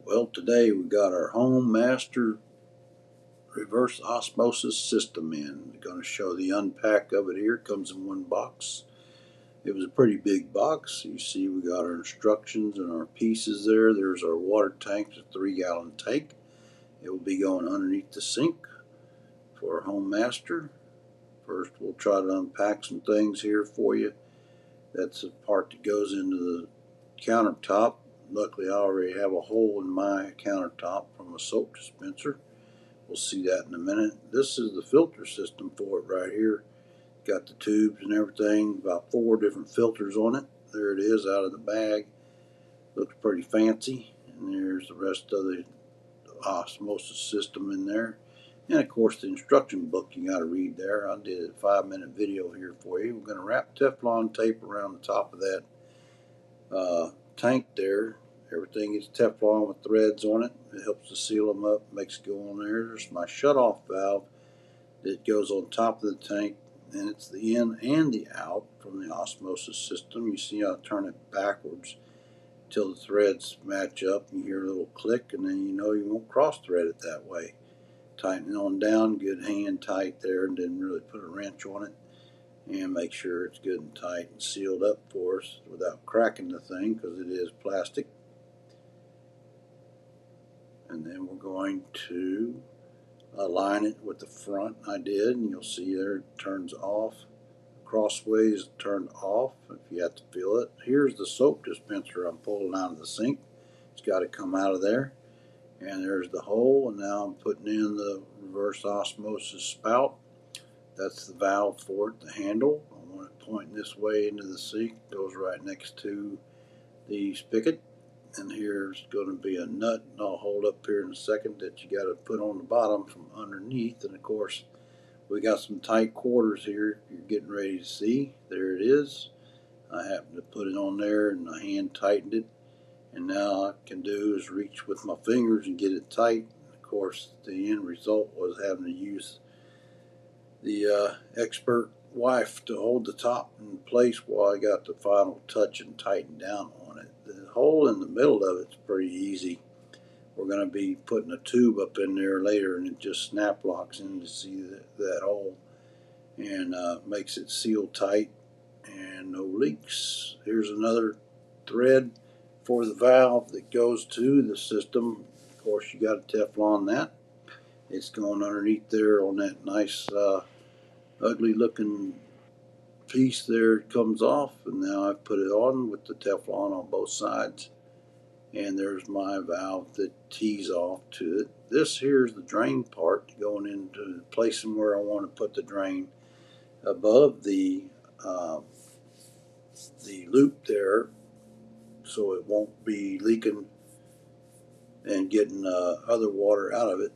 Well, today we got our home Master Reverse Osmosis System in. I'm going to show the unpack of it here. It comes in one box. It was a pretty big box. You see we got our instructions and our pieces there. There's our water tank, it's a 3-gallon tank. It will be going underneath the sink for our home master. First we'll try to unpack some things here for you. That's the part that goes into the countertop. Luckily I already have a hole in my countertop from a soap dispenser. We'll see that in a minute. This is the filter system for it right here. Got the tubes and everything, about 4 different filters on it. There it is out of the bag. Looks pretty fancy. And there's the rest of the osmosis system in there. And of course the instruction book you got to read there. I did a 5-minute video here for you. We're going to wrap Teflon tape around the top of that tank there. Everything is Teflon with threads on it. It helps to seal them up, makes it go on there. There's my shut-off valve that goes on top of the tank, and it's the in and the out from the osmosis system. You see how I turn it backwards till the threads match up. You hear a little click, and then you know you won't cross-thread it that way. Tighten it on down, good hand tight there, and didn't really put a wrench on it. And make sure it's good and tight and sealed up for us without cracking the thing, because it is plastic. And then we're going to align it with the front. I did, and you'll see there it turns off. Crossways turned off if you have to feel it. Here's the soap dispenser I'm pulling out of the sink. It's got to come out of there. And there's the hole, and now I'm putting in the reverse osmosis spout. That's the valve for it, the handle. I want it pointing this way into the sink. It goes right next to the spigot. And here's going to be a nut, and I'll hold up here in a second, that you got to put on the bottom from underneath. And of course we got some tight quarters here you're getting ready to see. There it is. I happened to put it on there and my hand tightened it, and now all I can do is reach with my fingers and get it tight. Of course the end result was having to use the expert wife to hold the top in place while I got the final touch and tighten down on it. The hole in the middle of it's pretty easy. We're going to be putting a tube up in there later, and it just snap locks in to see that hole, and makes it seal tight and no leaks. Here's another thread for the valve that goes to the system. Of course you got to Teflon that. It's going underneath there on that nice ugly looking piece there. It comes off, and now I've put it on with the Teflon on both sides, and there's my valve that tees off to it. This here is the drain part going into placing where I want to put the drain above the loop there, so it won't be leaking and getting other water out of it.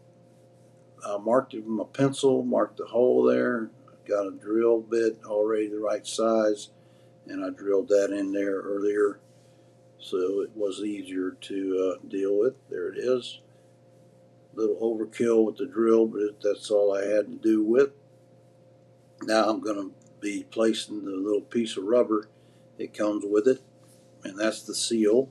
I marked it with my pencil, marked the hole there. Got a drill bit already the right size, and I drilled that in there earlier, so it was easier to deal with. There it is. A little overkill with the drill, but that's all I had to do with. Now I'm going to be placing the little piece of rubber that comes with it, and that's the seal,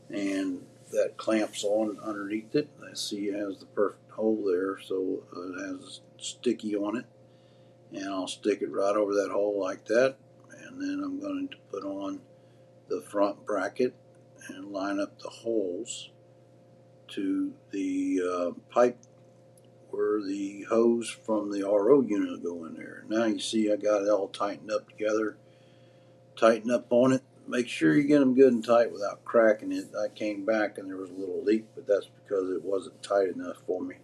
and that clamps on underneath it. I see it has the perfect hole there, so it has sticky on it, and I'll stick it right over that hole like that. And then I'm going to put on the front bracket and line up the holes to the pipe where the hose from the RO unit will go in there. Now you see I got it all tightened up together. Tighten up on it. Make sure you get them good and tight without cracking it. I came back and there was a little leak, but that's because it wasn't tight enough for me,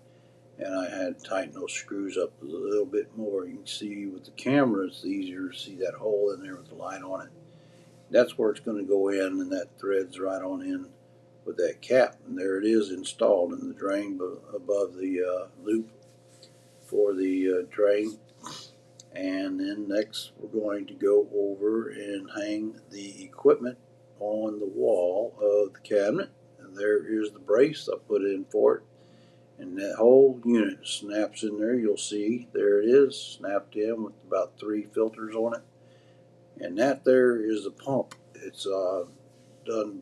and I had to tighten those screws up a little bit more. You can see with the camera it's easier to see that hole in there with the light on it. That's where it's going to go in, and that threads right on in with that cap, and there it is installed in the drain above the loop for the drain. And then next we're going to go over and hang the equipment on the wall of the cabinet. And there is the brace I put in for it, and that whole unit snaps in there. You'll see there it is, snapped in with about 3 filters on it. And that there is the pump. It's done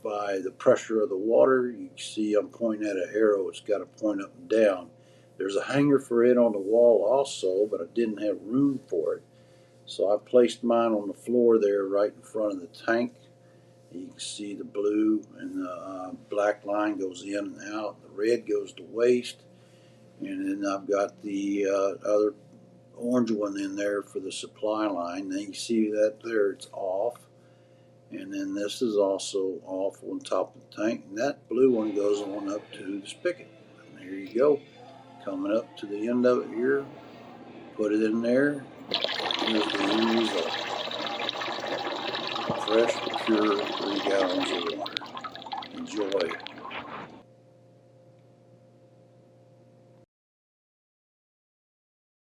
by the pressure of the water. You can see I'm pointing at an arrow. It's got to point up and down. There's a hanger for it on the wall also, but I didn't have room for it. So I placed mine on the floor there right in front of the tank. You can see the blue and the black line goes in and out. The red goes to waste. And then I've got the other orange one in there for the supply line. Then you see that there, it's off. And then this is also off on top of the tank. And that blue one goes on up to the spigot. And there you go. Coming up to the end of it here. Put it in there. Here's the end result. Fresh, pure 3 gallons of water. Enjoy.